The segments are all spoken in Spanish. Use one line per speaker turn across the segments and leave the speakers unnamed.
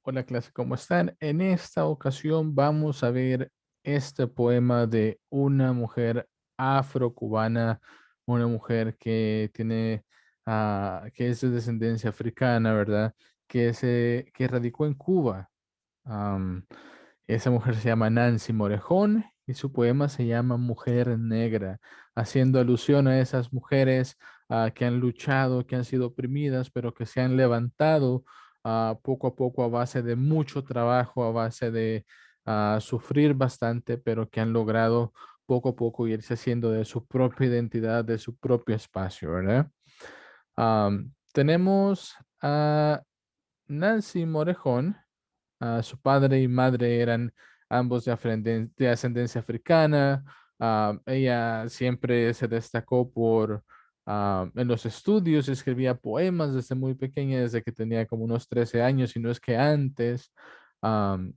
Hola clase, ¿cómo están? En esta ocasión vamos a ver este poema de una mujer afrocubana, una mujer que tiene, que es de descendencia africana, ¿verdad? Que radicó en Cuba. Am, Esa mujer se llama Nancy Morejón y su poema se llama Mujer Negra, haciendo alusión a esas mujeres que han luchado, que han sido oprimidas, pero que se han levantado poco a poco a base de mucho trabajo, a base de sufrir bastante, pero que han logrado poco a poco irse haciendo de su propia identidad, de su propio espacio, ¿verdad? Tenemos a Nancy Morejón. Su padre y madre eran ambos de ascendencia africana. Ella siempre se destacó en los estudios, escribía poemas desde muy pequeña, desde que tenía como unos 13 años, y no es que antes. Am,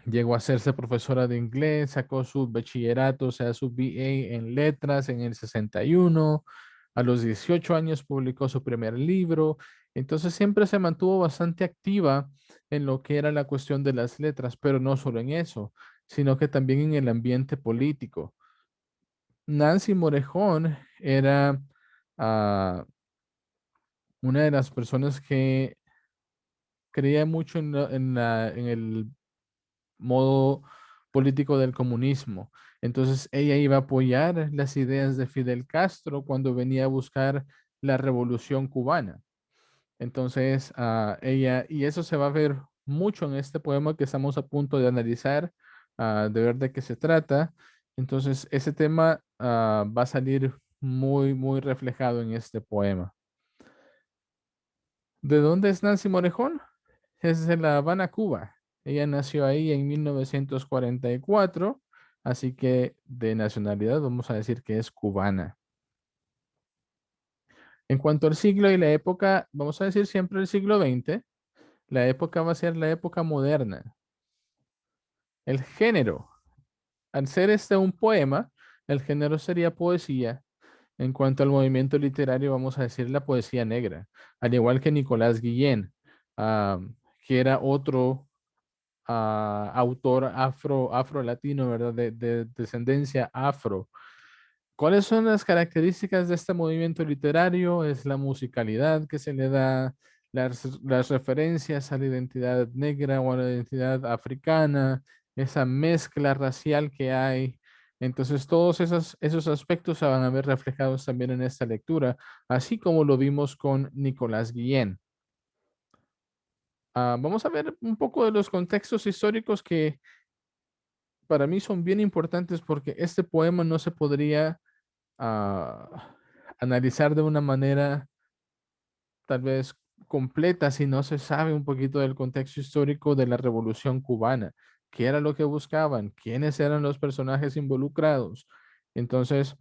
Llegó a hacerse profesora de inglés, sacó su bachillerato, o sea, su BA en letras en el 61. A los 18 años publicó su primer libro. Entonces siempre se mantuvo bastante activa en lo que era la cuestión de las letras, pero no solo en eso, sino que también en el ambiente político. Nancy Morejón era ah, una de las personas que creía mucho en el modo político del comunismo. Entonces ella iba a apoyar las ideas de Fidel Castro cuando venía a buscar la revolución cubana. Entonces ella, y eso se va a ver mucho en este poema que estamos a punto de analizar, de ver de qué se trata. Entonces ese tema va a salir muy, muy reflejado en este poema. ¿De dónde es Nancy Morejón? Es de La Habana, Cuba. Ella nació ahí en 1944, así que de nacionalidad vamos a decir que es cubana. En cuanto al siglo y la época, vamos a decir siempre el siglo XX. La época va a ser la época moderna. El género, al ser este un poema, el género sería poesía. En cuanto al movimiento literario, vamos a decir la poesía negra, al igual que Nicolás Guillén, ah, que era otro autor afro-latino, ¿verdad? De descendencia afro. ¿Cuáles son las características de este movimiento literario? Es la musicalidad que se le da, las referencias a la identidad negra o a la identidad africana, esa mezcla racial que hay. Entonces, todos esos aspectos se van a ver reflejados también en esta lectura, así como lo vimos con Nicolás Guillén. Vamos a ver un poco de los contextos históricos que para mí son bien importantes porque este poema no se podría ah, analizar de una manera tal vez completa si no se sabe un poquito del contexto histórico de la Revolución Cubana. ¿Qué era lo que buscaban? ¿Quiénes eran los personajes involucrados? Entonces,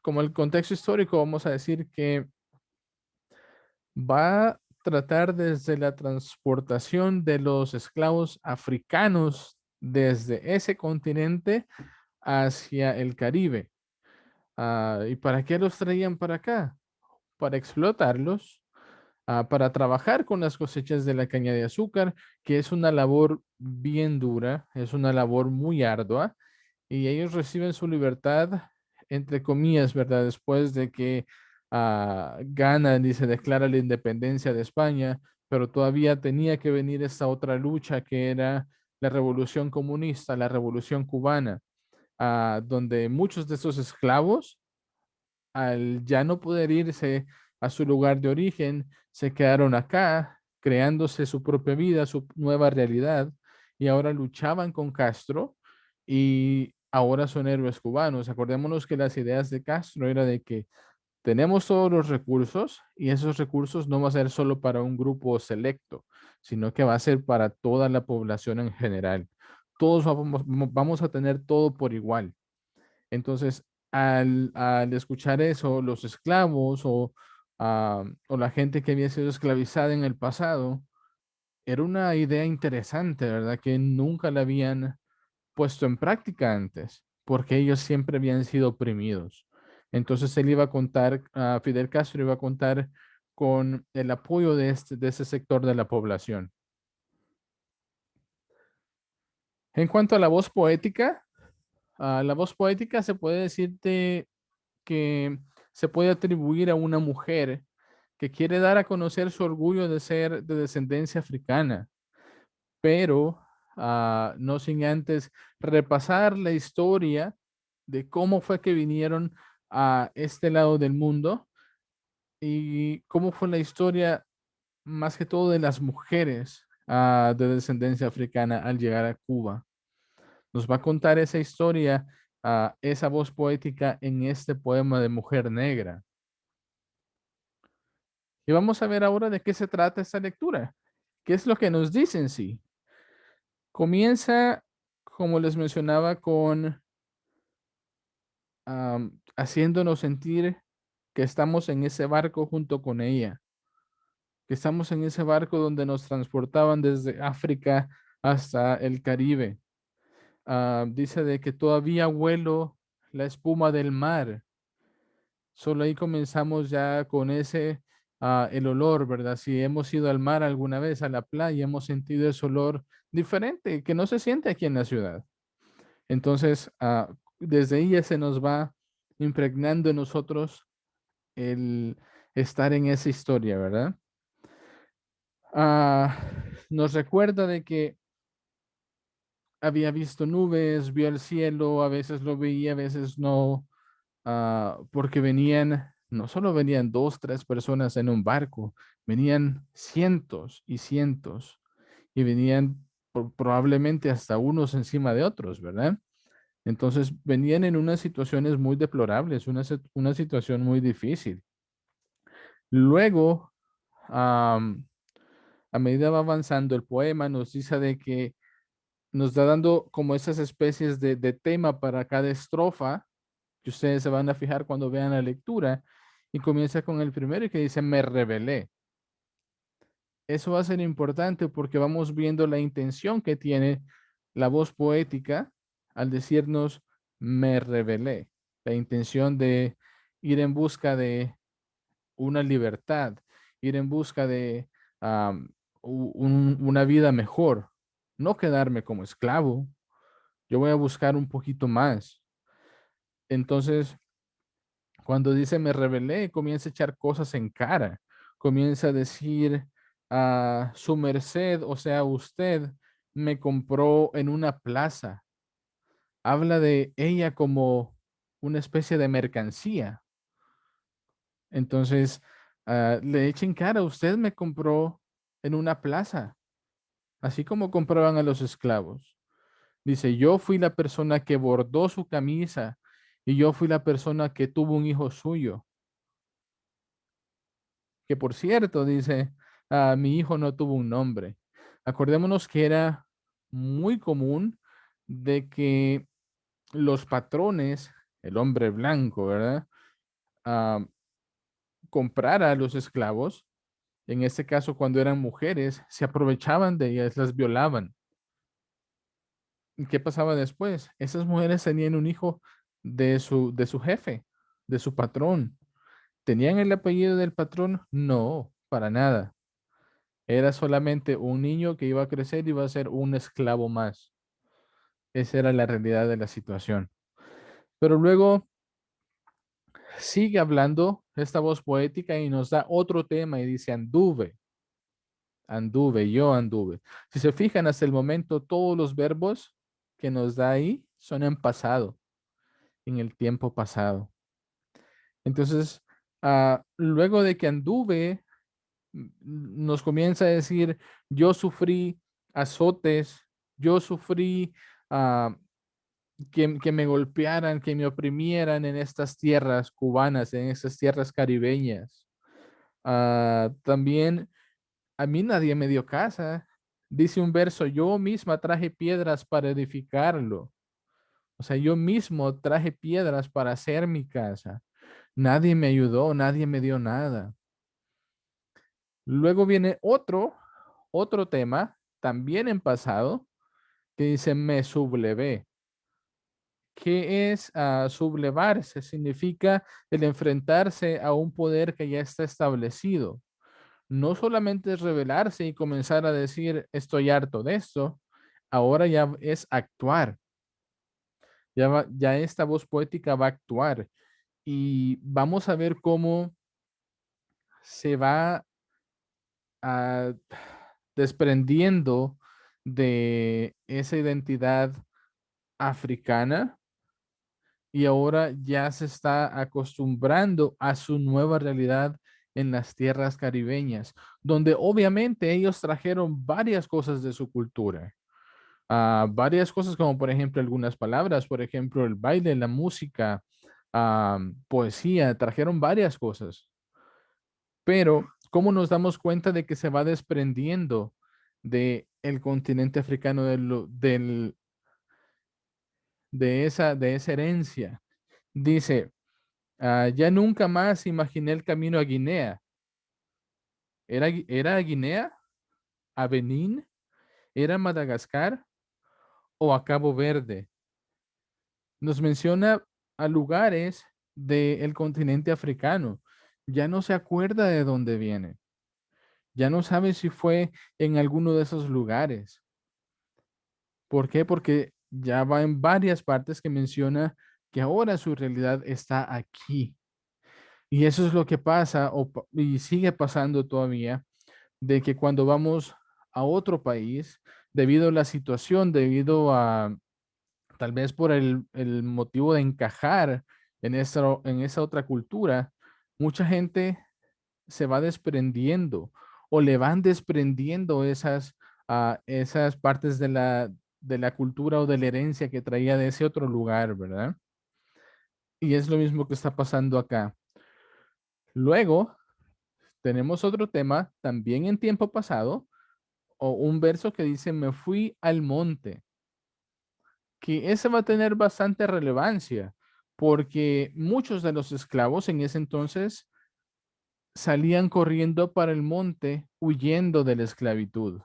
como el contexto histórico, vamos a decir que va a tratar desde la transportación de los esclavos africanos desde ese continente hacia el Caribe. ¿Y para qué los traían para acá? Para explotarlos, para trabajar con las cosechas de la caña de azúcar, que es una labor bien dura, es una labor muy ardua, y ellos reciben su libertad, entre comillas, ¿verdad? Después de que ganan y se declara la independencia de España, pero todavía tenía que venir esta otra lucha que era la revolución comunista, la revolución cubana, donde muchos de esos esclavos, al ya no poder irse a su lugar de origen, se quedaron acá, creándose su propia vida, su nueva realidad, y ahora luchaban con Castro y ahora son héroes cubanos. Acordémonos que las ideas de Castro era de que tenemos todos los recursos y esos recursos no va a ser solo para un grupo selecto, sino que va a ser para toda la población en general. Todos vamos a tener todo por igual. Entonces, al escuchar eso, los esclavos o la gente que había sido esclavizada en el pasado, era una idea interesante, ¿verdad? Que nunca la habían puesto en práctica antes, porque ellos siempre habían sido oprimidos. Entonces, él iba a contar, Fidel Castro iba a contar con el apoyo de ese sector de la población. En cuanto a la voz poética se puede decirte que se puede atribuir a una mujer que quiere dar a conocer su orgullo de ser de descendencia africana, pero no sin antes repasar la historia de cómo fue que vinieron a este lado del mundo y cómo fue la historia más que todo de las mujeres de descendencia africana al llegar a Cuba. Nos va a contar esa historia, esa voz poética en este poema de Mujer Negra. Y vamos a ver ahora de qué se trata esta lectura. ¿Qué es lo que nos dice en sí? Comienza, como les mencionaba, con haciéndonos sentir que estamos en ese barco junto con ella, que estamos en ese barco donde nos transportaban desde África hasta el Caribe. Dice de que todavía huelo la espuma del mar. Solo ahí comenzamos ya con el olor, ¿verdad? Si hemos ido al mar alguna vez, a la playa, hemos sentido ese olor diferente que no se siente aquí en la ciudad. Entonces, desde ahí ya se nos va impregnando en nosotros el estar en esa historia, ¿verdad? Ah, nos recuerda de que había visto nubes, vio el cielo, a veces lo veía, a veces no, porque venían, no solo venían dos, tres personas en un barco, venían cientos y cientos y venían probablemente hasta unos encima de otros, ¿verdad? Entonces venían en unas situaciones muy deplorables, una situación muy difícil. Luego, am, a medida va avanzando el poema, nos dice de que nos está dando como esas especies de tema para cada estrofa, que ustedes se van a fijar cuando vean la lectura, y comienza con el primero que dice, me rebelé. Eso va a ser importante porque vamos viendo la intención que tiene la voz poética al decirnos, me rebelé. La intención de ir en busca de una libertad, ir en busca de una vida mejor, no quedarme como esclavo. Yo voy a buscar un poquito más. Entonces, cuando dice me rebelé, comienza a echar cosas en cara. Comienza a decir a su merced, o sea, usted me compró en una plaza. Habla de ella como una especie de mercancía. Entonces, le echa en cara, usted me compró en una plaza, así como compraban a los esclavos. Dice, yo fui la persona que bordó su camisa y yo fui la persona que tuvo un hijo suyo. Que por cierto, dice, mi hijo no tuvo un nombre. Acordémonos que era muy común de que los patrones, el hombre blanco, ¿verdad? Ah, comprara a los esclavos. En este caso, cuando eran mujeres, se aprovechaban de ellas, las violaban. ¿Y qué pasaba después? Esas mujeres tenían un hijo de su jefe, de su patrón. ¿Tenían el apellido del patrón? No, para nada. Era solamente un niño que iba a crecer y iba a ser un esclavo más. Esa era la realidad de la situación. Pero luego sigue hablando esta voz poética y nos da otro tema y dice, anduve, anduve, yo anduve. Si se fijan hasta el momento, todos los verbos que nos da ahí son en pasado, en el tiempo pasado. Entonces, luego de que anduve, nos comienza a decir, yo sufrí azotes, yo sufrí ah, que me golpearan, que me oprimieran en estas tierras cubanas, en estas tierras caribeñas. También a mí nadie me dio casa. Dice un verso, yo misma traje piedras para edificarlo. O sea, yo mismo traje piedras para hacer mi casa. Nadie me ayudó, nadie me dio nada. Luego viene otro tema, también en pasado, que dice me sublevé. ¿Qué es sublevarse? Significa el enfrentarse a un poder que ya está establecido. No solamente es rebelarse y comenzar a decir estoy harto de esto. ahora ya es actuar. Ya esta voz poética va a actuar y vamos a ver cómo se va a desprendiendo de esa identidad africana y ahora ya se está acostumbrando a su nueva realidad en las tierras caribeñas, donde obviamente ellos trajeron varias cosas de su cultura. Varias cosas como por ejemplo algunas palabras, por ejemplo el baile, la música, poesía, trajeron varias cosas. Pero, ¿cómo nos damos cuenta de que se va desprendiendo de el continente africano de esa herencia? Dice, ya nunca más imaginé el camino a Guinea. ¿Era a Guinea? ¿A Benín? ¿Era Madagascar? ¿O a Cabo Verde? Nos menciona a lugares del continente africano. Ya no se acuerda de dónde viene. Ya no sabe si fue en alguno de esos lugares. ¿Por qué? Porque ya va en varias partes que menciona que ahora su realidad está aquí. Y eso es lo que pasa y sigue pasando todavía, de que cuando vamos a otro país, debido a la situación, debido a tal vez por el motivo de encajar en esa otra cultura, mucha gente se va desprendiendo o le van desprendiendo esas partes de la cultura o de la herencia que traía de ese otro lugar, ¿verdad? Y es lo mismo que está pasando acá. Luego tenemos otro tema, también en tiempo pasado, o un verso que dice, me fui al monte, que ese va a tener bastante relevancia, porque muchos de los esclavos en ese entonces salían corriendo para el monte huyendo de la esclavitud,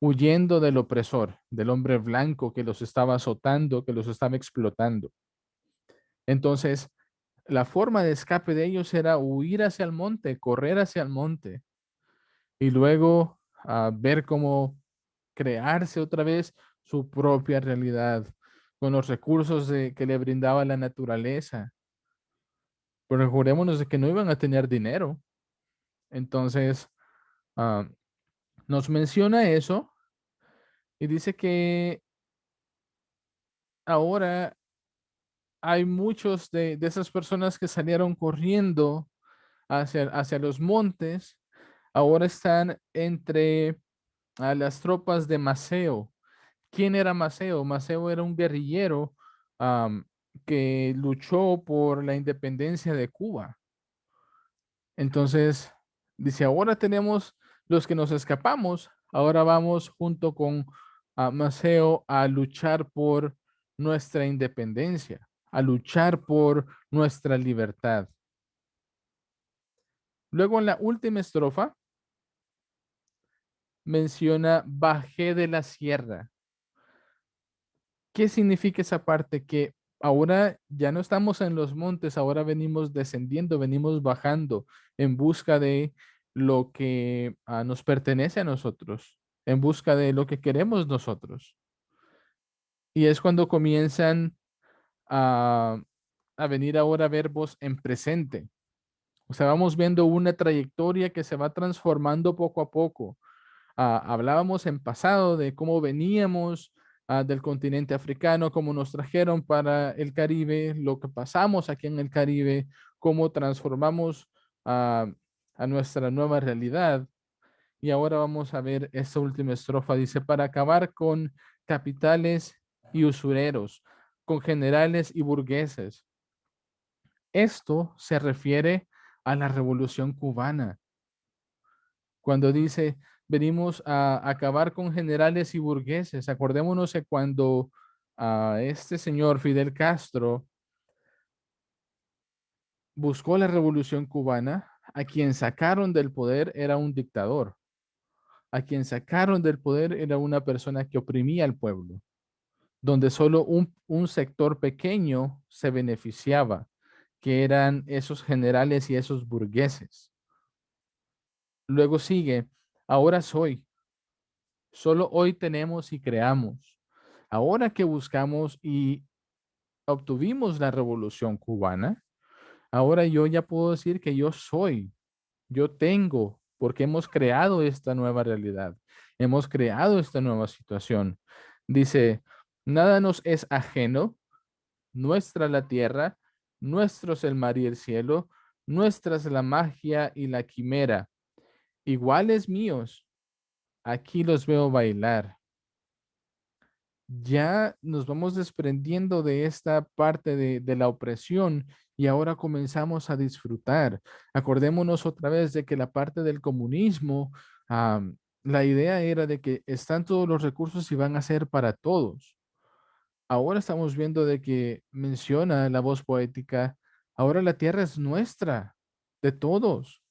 huyendo del opresor, del hombre blanco que los estaba azotando, que los estaba explotando. Entonces, la forma de escape de ellos era huir hacia el monte, correr hacia el monte y luego ver cómo crearse otra vez su propia realidad con los recursos que le brindaba la naturaleza. Pero recordémonos de que no iban a tener dinero. Entonces, ah, nos menciona eso y dice que ahora hay muchos de esas personas que salieron corriendo hacia los montes, ahora están entre las tropas de Maceo. ¿Quién era Maceo? Maceo era un guerrillero que luchó por la independencia de Cuba. Entonces, dice, ahora tenemos los que nos escapamos, ahora vamos junto con Maceo a luchar por nuestra independencia, a luchar por nuestra libertad. Luego en la última estrofa menciona bajé de la sierra. ¿Qué significa esa parte? Que ahora ya no estamos en los montes, ahora venimos descendiendo, venimos bajando en busca de lo que nos pertenece a nosotros, en busca de lo que queremos nosotros. Y es cuando comienzan a, a venir ahora verbos en presente. O sea, vamos viendo una trayectoria que se va transformando poco a poco. Hablábamos en pasado de cómo veníamos del continente africano, cómo nos trajeron para el Caribe, lo que pasamos aquí en el Caribe, cómo transformamos ah, a nuestra nueva realidad. Y ahora vamos a ver esta última estrofa. Dice, para acabar con capitales y usureros, con generales y burgueses. Esto se refiere a la Revolución Cubana cuando dice, venimos a acabar con generales y burgueses. Acordémonos de cuando este señor Fidel Castro buscó la revolución cubana, a quien sacaron del poder era un dictador, a quien sacaron del poder era una persona que oprimía al pueblo, donde solo un sector pequeño se beneficiaba, que eran esos generales y esos burgueses. Luego sigue, ahora soy. Solo hoy tenemos y creamos. Ahora que buscamos y obtuvimos la revolución cubana, ahora yo ya puedo decir que yo soy, yo tengo, porque hemos creado esta nueva realidad, hemos creado esta nueva situación. Dice, nada nos es ajeno, nuestra la tierra, nuestro es el mar y el cielo, nuestra es la magia y la quimera, iguales míos, aquí los veo bailar. Ya nos vamos desprendiendo de esta parte de la opresión y ahora comenzamos a disfrutar. Acordémonos otra vez de que la parte del comunismo, la idea era de que están todos los recursos y van a ser para todos. Ahora estamos viendo de que menciona la voz poética, ahora la tierra es nuestra, de todos.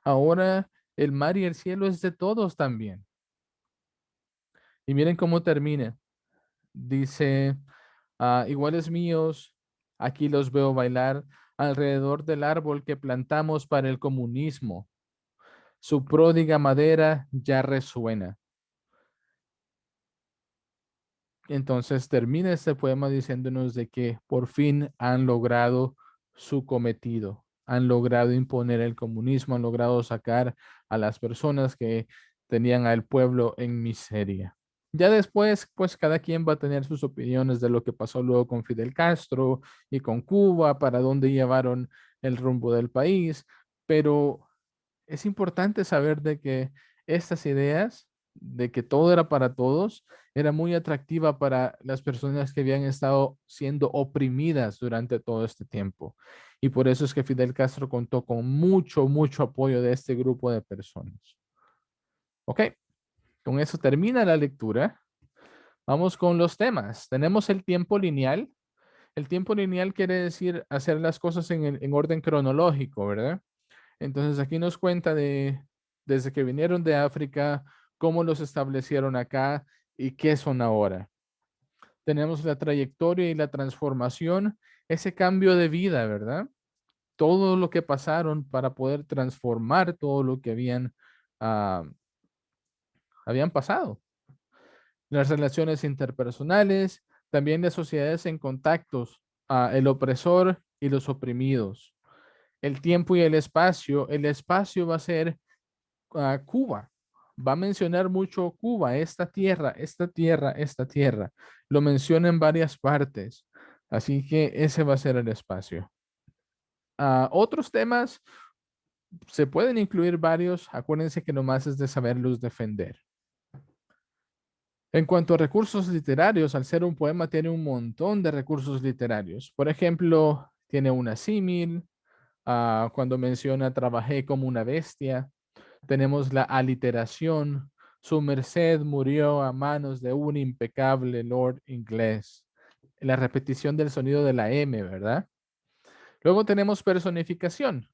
Ahora el mar y el cielo es de todos también. Y miren cómo termina. Dice, iguales míos, aquí los veo bailar alrededor del árbol que plantamos para el comunismo. Su pródiga madera ya resuena. Entonces termina este poema diciéndonos de que por fin han logrado su cometido, han logrado imponer el comunismo, han logrado sacar a las personas que tenían al pueblo en miseria. Ya después, pues cada quien va a tener sus opiniones de lo que pasó luego con Fidel Castro y con Cuba, para dónde llevaron el rumbo del país, pero es importante saber de que estas ideas, de que todo era para todos, era muy atractiva para las personas que habían estado siendo oprimidas durante todo este tiempo. Y por eso es que Fidel Castro contó con mucho, mucho apoyo de este grupo de personas. Ok, con eso termina la lectura. Vamos con los temas. Tenemos el tiempo lineal. El tiempo lineal quiere decir hacer las cosas en orden cronológico, ¿verdad? Entonces aquí nos cuenta desde que vinieron de África, cómo los establecieron acá y qué son ahora. Tenemos la trayectoria y la transformación, ese cambio de vida, ¿verdad? Todo lo que pasaron para poder transformar todo lo que ah, habían pasado. Las relaciones interpersonales, también las sociedades en contactos, el opresor y los oprimidos. El tiempo y el espacio va a ser Cuba. Va a mencionar mucho Cuba, esta tierra, esta tierra, esta tierra. Lo menciona en varias partes. Así que ese va a ser el espacio. Otros temas, se pueden incluir varios. Acuérdense que nomás es de saberlos defender. En cuanto a recursos literarios, al ser un poema tiene un montón de recursos literarios. Por ejemplo, tiene una símil, cuando menciona trabajé como una bestia. Tenemos la aliteración. Su merced murió a manos de un impecable lord inglés. La repetición del sonido de la M, ¿verdad? Luego tenemos personificación.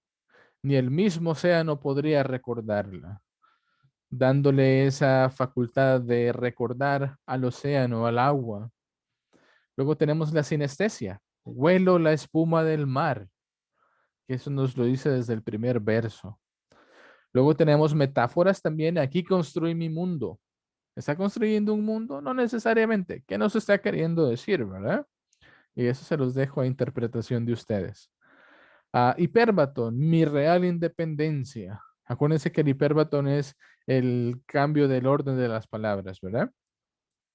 Ni el mismo océano podría recordarla, dándole esa facultad de recordar al océano, al agua. Luego tenemos la sinestesia. Huelo la espuma del mar, que eso nos lo dice desde el primer verso. Luego tenemos metáforas también. Aquí construí mi mundo. ¿Está construyendo un mundo? No necesariamente. ¿Qué nos está queriendo decir, verdad? Y eso se los dejo a interpretación de ustedes. Hipérbaton, mi real independencia. Acuérdense que el hipérbaton es el cambio del orden de las palabras, ¿verdad?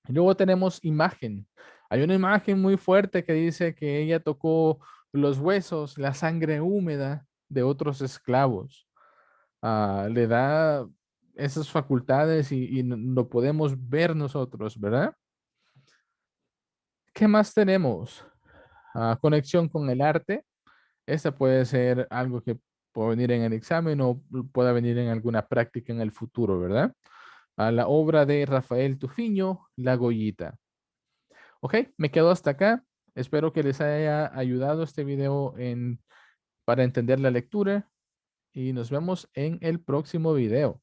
Y luego tenemos imagen. Hay una imagen muy fuerte que dice que ella tocó los huesos, la sangre húmeda de otros esclavos. Le da esas facultades y lo podemos ver nosotros, ¿verdad? ¿Qué más tenemos? Conexión con el arte. Esta puede ser algo que puede venir en el examen o pueda venir en alguna práctica en el futuro, ¿verdad? La obra de Rafael Tufiño, La Goyita. Ok, me quedo hasta acá. Espero que les haya ayudado este video para entender la lectura y nos vemos en el próximo video.